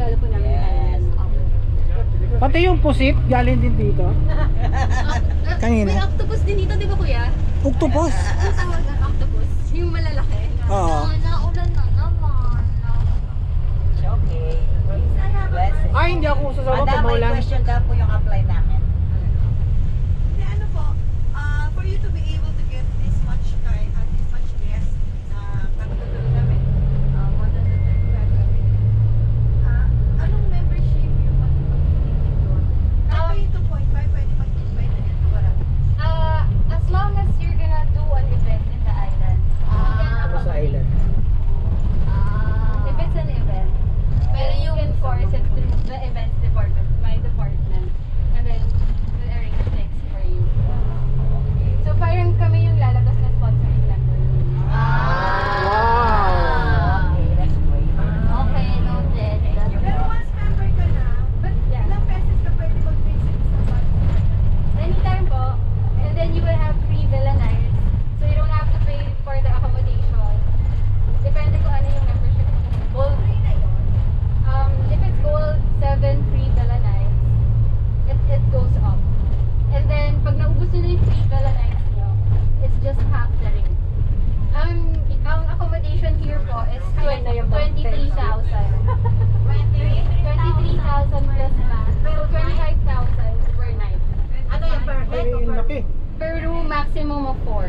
regalo po namin Yes. Pati yung pusit, galing din dito. Kanina. May octopus din dito, di ba kuya? Octopus. Ang tawag ng octopus? Yung malalaki. Oo. Naulan na naman. It's okay. Blessing. Ay, hindi ako sasama pag Madam, may maulan. question daw po yung apply namin. Hindi, ano po, for you to be able to get this much time at this much guest na pagtutulog namin, more than 35 kami, anong membership yung mag-pag-ticket doon? Kahit pa yung 2.5, pwede mag-invite na ganito karami. As long as you're gonna do an event in the island. Ano sa island? If it's an event, pero you can force it through the events department, my department, and then we'll arrange things for you. So parang kami yung lalabas na sponsoring member. Wow. Okay, that's great. Okay, noted. Pero once member ka na, But yeah, ilang pesos ka pwede mag-visit sa month? anytime po, and then you will have free villa nights. So you don't have to pay for the accommodation. Depende kung ano yung membership. Gold. Free na yun. If it's gold, 7 free villa nights, it goes up. And then, pag naubos nyo na yung free villa nights nyo, it's just half the rate. Ang accommodation here po is 23,000. 23,000 plus VAT. So, 25,000 per night. Ano yung per Ay, laki. Per room, maximum of 4.